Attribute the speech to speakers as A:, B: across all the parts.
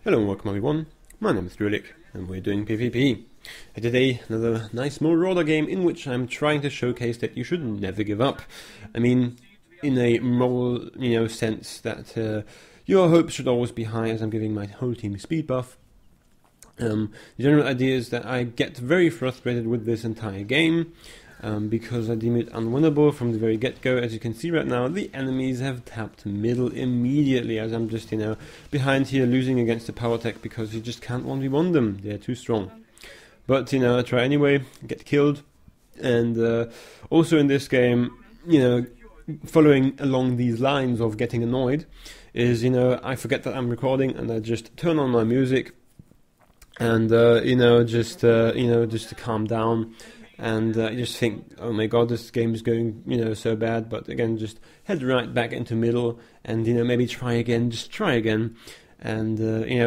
A: Hello and welcome everyone, my name is Drewlik and we're doing PvP. And today another nice Marauder game in which I'm trying to showcase that you should never give up. I mean, in a moral, sense that your hopes should always be high as I'm giving my whole team a speed buff. The general idea is that I get very frustrated with this entire game. Because I deem it unwinnable from the very get-go. As you can see right now, the enemies have tapped middle immediately as I'm just, behind here losing against the power tech because you just can't 1v1 them. They're too strong. But, I try anyway, get killed. And also in this game, following along these lines of getting annoyed is, I forget that I'm recording and I just turn on my music and, just to calm down. And I just think, oh my god, this game is going, so bad. But again, just head right back into middle and, maybe try again, just try again. And,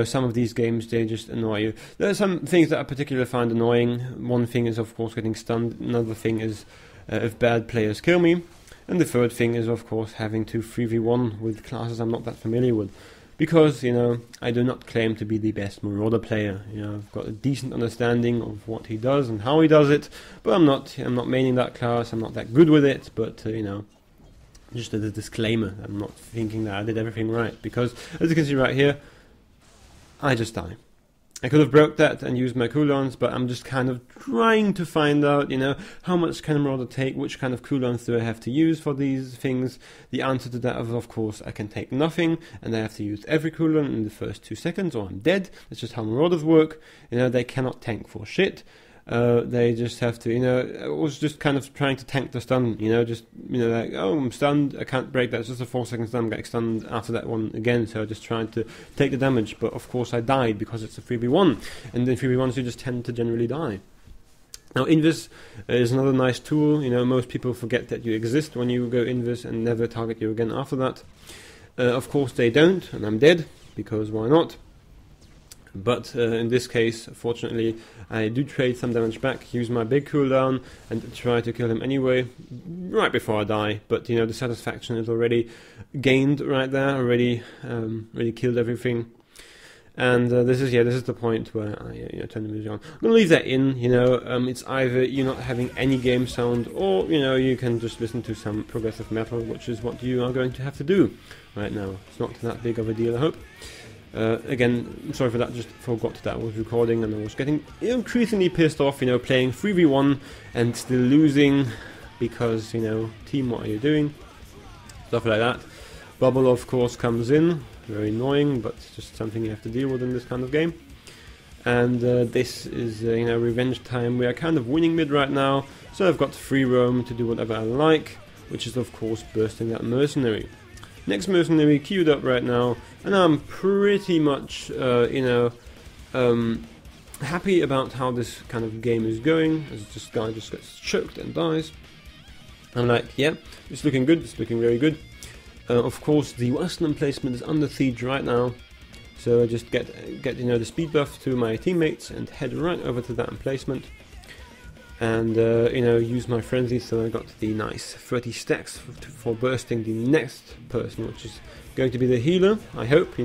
A: some of these games, they just annoy you. There are some things that I particularly find annoying. One thing is, of course, getting stunned. Another thing is if bad players kill me. And the third thing is, of course, having to 3v1 with classes I'm not that familiar with. Because, I do not claim to be the best Marauder player. I've got a decent understanding of what he does and how he does it, but I'm not maining that class, I'm not that good with it, but, just as a disclaimer, I'm not thinking that I did everything right, because, as you can see right here, I just die. I could have broke that and used my cooldowns, but I'm just kind of trying to find out, how much can a Marauder take, which kind of cooldowns do I have to use for these things. The answer to that is, of course, I can take nothing, and I have to use every cooldown in the first 2 seconds, or I'm dead. That's just how Marauders work. They cannot tank for shit. They just have to, I was just kind of trying to tank the stun, like, oh, I'm stunned, I can't break that, it's just a 4-second stun, I'm getting stunned after that one again, so I just tried to take the damage, but of course I died because it's a 3v1, and in 3v1s you just tend to generally die. Now Invis is another nice tool, most people forget that you exist when you go Invis and never target you again after that. Of course they don't, and I'm dead, because why not? But in this case, fortunately, I do trade some damage back, use my big cooldown, and try to kill him anyway, right before I die. But the satisfaction is already gained right there, already killed everything. And this is the point where I turn the music on. I'm gonna leave that in. It's either you're not having any game sound, or you can just listen to some progressive metal, which is what you are going to have to do right now. It's not that big of a deal, I hope. Again, sorry for that, just forgot that I was recording and I was getting increasingly pissed off, playing 3v1 and still losing because, team, what are you doing? Stuff like that. Bubble, of course, comes in, very annoying, but it's just something you have to deal with in this kind of game. And this is, revenge time. We are kind of winning mid right now, so I've got free roam to do whatever I like, which is, of course, bursting that mercenary. Next mercenary queued up right now, and I'm pretty much, happy about how this kind of game is going, as this guy just gets choked and dies. I'm like, yeah, it's looking good, it's looking very good. Of course, the Western emplacement is under siege right now, so I just get the speed buff to my teammates and head right over to that emplacement. And, use my frenzy, so I got the nice 30 stacks for bursting the next person, which is going to be the healer, I hope,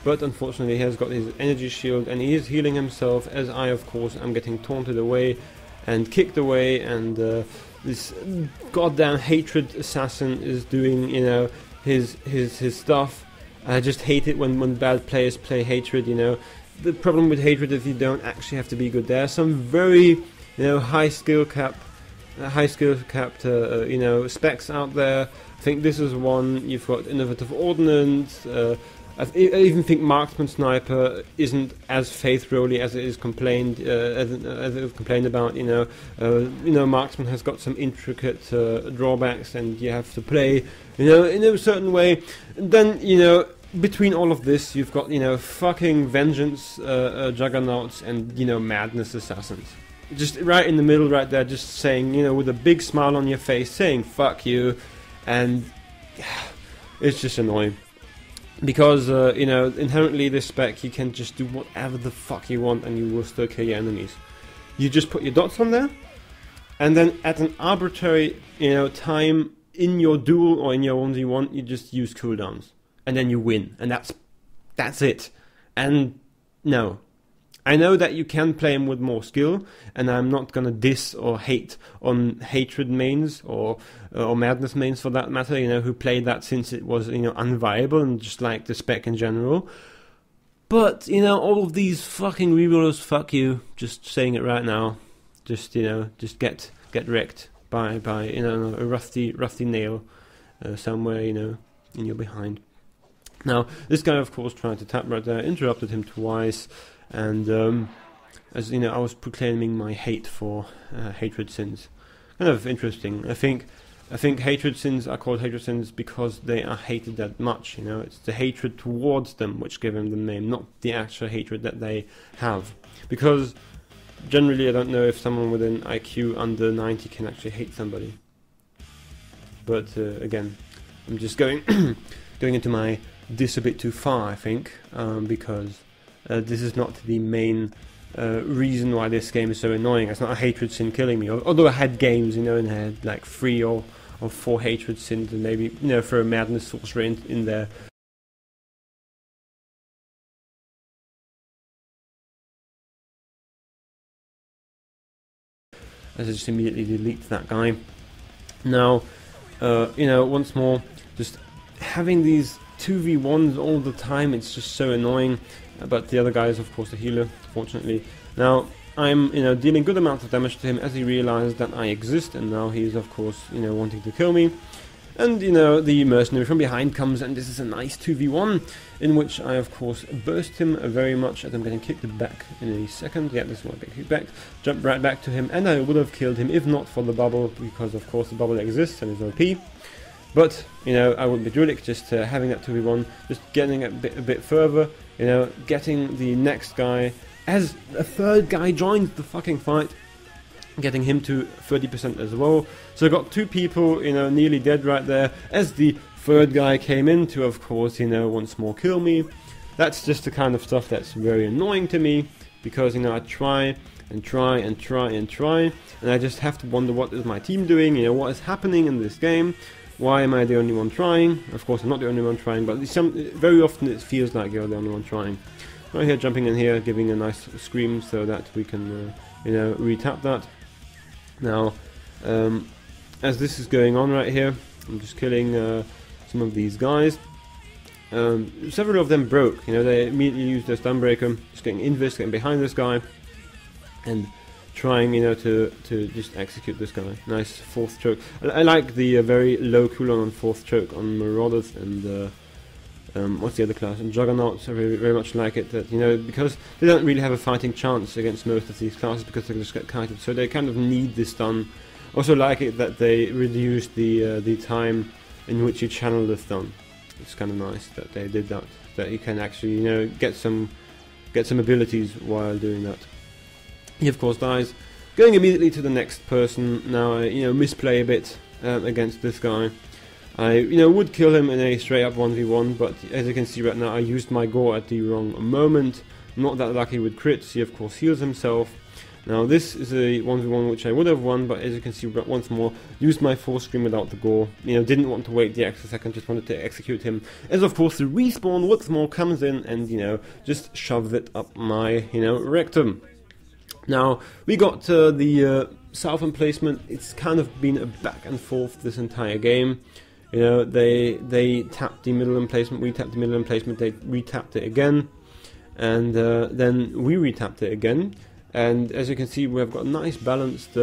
A: but unfortunately he has got his energy shield and he is healing himself, as I, of course, am getting taunted away and kicked away, and this goddamn hatred assassin is doing, his stuff. I just hate it when bad players play hatred, The problem with hatred is you don't actually have to be good. There are some very high skill capped, specs out there. I think this is one. You've got innovative ordnance. I even think marksman sniper isn't as faith rolly as it is complained as it is complained about. Marksman has got some intricate drawbacks, and you have to play, in a certain way. And then between all of this, you've got fucking vengeance juggernauts and madness assassins. Just right in the middle right there, just saying, with a big smile on your face, saying fuck you, and it's just annoying. Because, inherently this spec, you can just do whatever the fuck you want and you will still kill your enemies. You just put your dots on there, and then at an arbitrary, time in your duel or in your 1v1, you just use cooldowns. And then you win, and that's it. And No. I know that you can play him with more skill, and I'm not gonna diss or hate on hatred mains or madness mains for that matter, who played that since it was, unviable and just like the spec in general. But, all of these fucking rerollers, fuck you, just saying it right now. Just, just get wrecked by a rusty nail somewhere, in your behind. Now, this guy, of course, tried to tap right there, interrupted him twice, and as I was proclaiming my hate for hatred sins. Kind of interesting. I think hatred sins are called hatred sins because they are hated that much. It's the hatred towards them which give them the name, not the actual hatred that they have. Because generally, I don't know if someone with an IQ under 90 can actually hate somebody. But again, I'm just going into my diss a bit too far, I think, because this is not the main reason why this game is so annoying. It's not a hatred sin killing me. Although I had games, and I had like 3 or 4 hatred sins, and maybe throw a madness sorcerer in there. As I just immediately delete that guy. Now, once more, just having these 2v1s all the time, it's just so annoying. But the other guy is, of course, a healer, fortunately. Now, I'm, dealing good amounts of damage to him as he realized that I exist, and now he's, of course, wanting to kill me. And, the mercenary from behind comes, and this is a nice 2v1, in which I, of course, burst him very much as I'm getting kicked back in a second. Yeah, this is what I get kicked back. Jump right back to him, and I would have killed him if not for the bubble, because, of course, the bubble exists and is OP. But, I wouldn't be Drewlik, just having that 2v1, just getting a bit further, getting the next guy, as a third guy joins the fucking fight, getting him to 30% as well. So I got 2 people, nearly dead right there, as the third guy came in to, of course, once more kill me. That's just the kind of stuff that's very annoying to me, because, I try and try and try and try, and I just have to wonder what is my team doing, what is happening in this game. Why am I the only one trying? Of course, I'm not the only one trying, but very often it feels like you're the only one trying. Right here, jumping in here, giving a nice scream so that we can, re-tap that. Now, as this is going on right here, I'm just killing some of these guys. Several of them broke. They immediately used their Stunbreaker, just getting invis, getting behind this guy, and trying, to just execute this guy. Nice 4th choke. I like the very low cooldown on 4th choke on Marauders and what's the other class? And Juggernauts. I very much like it. That because they don't really have a fighting chance against most of these classes because they just get kited. So they kind of need this stun. Also like it that they reduce the time in which you channel the stun. It's kind of nice that they did that. That you can actually get some abilities while doing that. He of course dies, going immediately to the next person. Now I misplay a bit against this guy. I would kill him in a straight up 1v1, but as you can see right now I used my gore at the wrong moment. Not that lucky with crits. He of course heals himself. Now this is a 1v1 which I would have won, but as you can see once more, used my full screen without the gore. Didn't want to wait the extra second, just wanted to execute him. As of course the respawn once more comes in and just shoves it up my rectum. Now, we got the south emplacement. It's kind of been a back and forth this entire game. They tapped the middle emplacement, we tapped the middle emplacement, they retapped it again, and then we retapped it again. And as you can see, we've got a nice balanced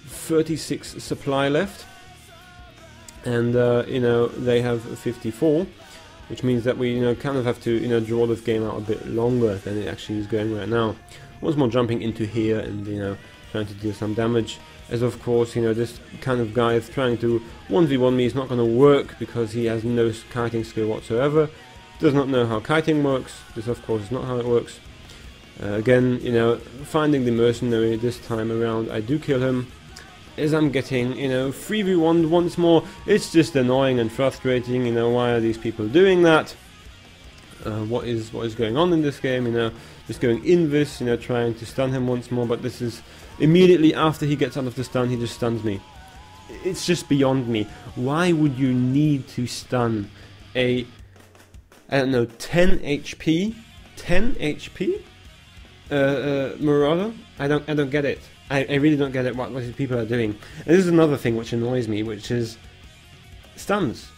A: 36 supply left, and they have 54, which means that we kind of have to draw this game out a bit longer than it actually is going right now. Once more jumping into here and trying to deal some damage, as of course this kind of guy is trying to 1v1 me. Is not going to work because he has no kiting skill whatsoever, does not know how kiting works. This of course is not how it works. Again, finding the mercenary this time around, I do kill him. As I'm getting 3v1 once more, it's just annoying and frustrating. Why are these people doing that? What is going on in this game? Just going invis, trying to stun him once more, but this is immediately after he gets out of the stun, he just stuns me. It's just beyond me. Why would you need to stun a, I don't know, 10 HP 10 HP Marauder. I don't get it. I really don't get it. What these people are doing. And this is another thing which annoys me, which is stuns.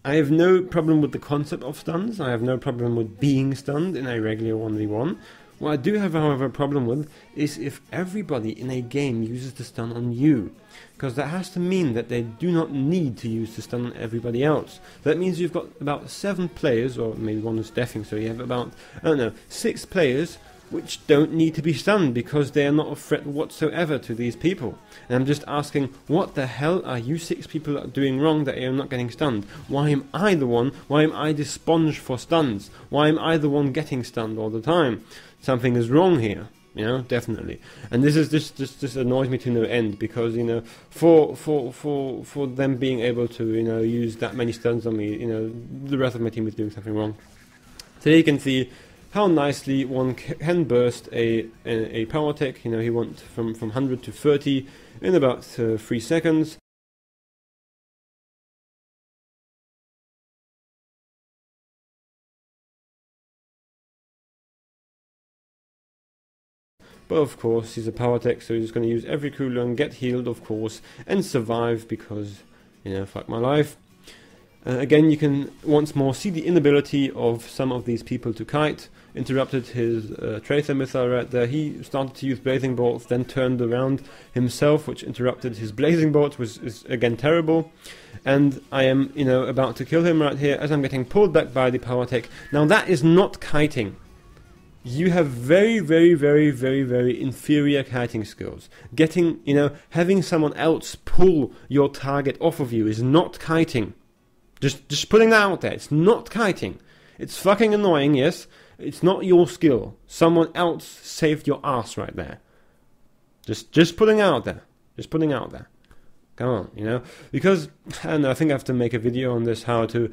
A: I have no problem with the concept of stuns. I have no problem with being stunned in a regular 1v1. What I do have, however, a problem with is if everybody in a game uses the stun on you. Because that has to mean that they do not need to use the stun on everybody else. That means you've got about 7 players, or maybe one is deafing, so you have about, I don't know, 6 players which don't need to be stunned because they are not a threat whatsoever to these people. And I'm just asking, what the hell are you 6 people doing wrong that you're not getting stunned? Why am I the one? Why am I the sponge for stuns? Why am I the one getting stunned all the time? Something is wrong here, you know, definitely. And this is just annoys me to no end, because, you know, for them being able to, you know, use that many stuns on me, you know, the rest of my team is doing something wrong. Today you can see how nicely one can burst a power tech. You know, he went from 100 to 30 in about 3 seconds. But of course, he's a power tech, so he's going to use every cooldown, get healed, of course, and survive because, you know, fuck my life. Again, you can once more see the inability of some of these people to kite. Interrupted his tracer missile right there. He started to use blazing bolts, then turned around himself, which interrupted his blazing bolts, which is again terrible. And I am, you know, about to kill him right here as I'm getting pulled back by the power tech. Now that is not kiting. You have very, very, very, very, very inferior kiting skills. Getting, you know, having someone else pull your target off of you is not kiting. Just putting that out there. It's not kiting. It's fucking annoying, yes. It's not your skill. Someone else saved your ass right there. Just putting out there. Just putting out there. Come on, you know, because I don't know, I think I have to make a video on this, how to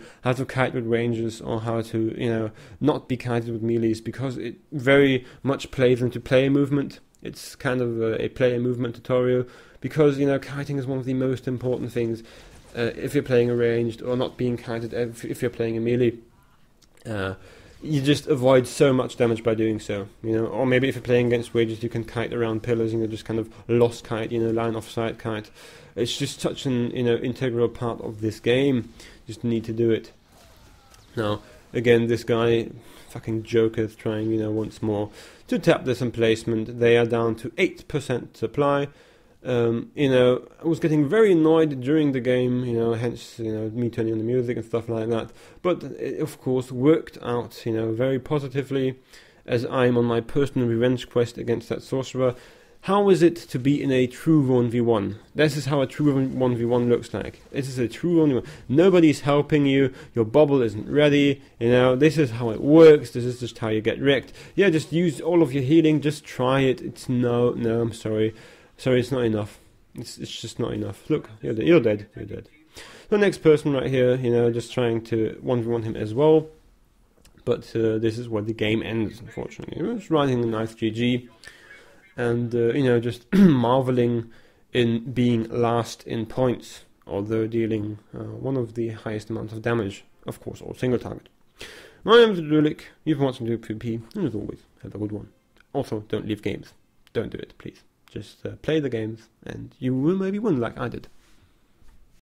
A: kite with ranges, or how to, you know, not be kited with melees, because it very much plays into player movement. It's kind of a player movement tutorial, because, you know, kiting is one of the most important things if you're playing a ranged, or not being kited if you're playing a melee. You just avoid so much damage by doing so, you know. Or maybe if you're playing against wages, you can kite around pillars, you know, just kind of lost kite, you know, line of sight kite. It's just such an, you know, integral part of this game. Just need to do it. Now, again, this guy, fucking Joker, is trying, you know, once more to tap this emplacement. They are down to 8% supply. You know, I was getting very annoyed during the game, you know, hence, you know, me turning on the music and stuff like that. But it, of course, worked out, you know, very positively, as I'm on my personal revenge quest against that sorcerer. How is it to be in a true 1v1? This is how a true 1v1 looks like. This is a true 1v1. Nobody's helping you. Your bubble isn't ready. You know, this is how it works. This is just how you get wrecked. Yeah, just use all of your healing. Just try it. It's no, I'm sorry. Sorry, it's not enough. It's just not enough. Look, you're dead. You're dead. The next person right here, you know, just trying to 1v1 him as well. But this is where the game ends, unfortunately. It was writing a nice GG. And, you know, just marveling in being last in points, although dealing one of the highest amounts of damage, of course, all single target. My name is Drewlik, you've been watching Drewlik PvP, and as always, have a good one. Also, don't leave games. Don't do it, please. Just play the games, and you will maybe win like I did.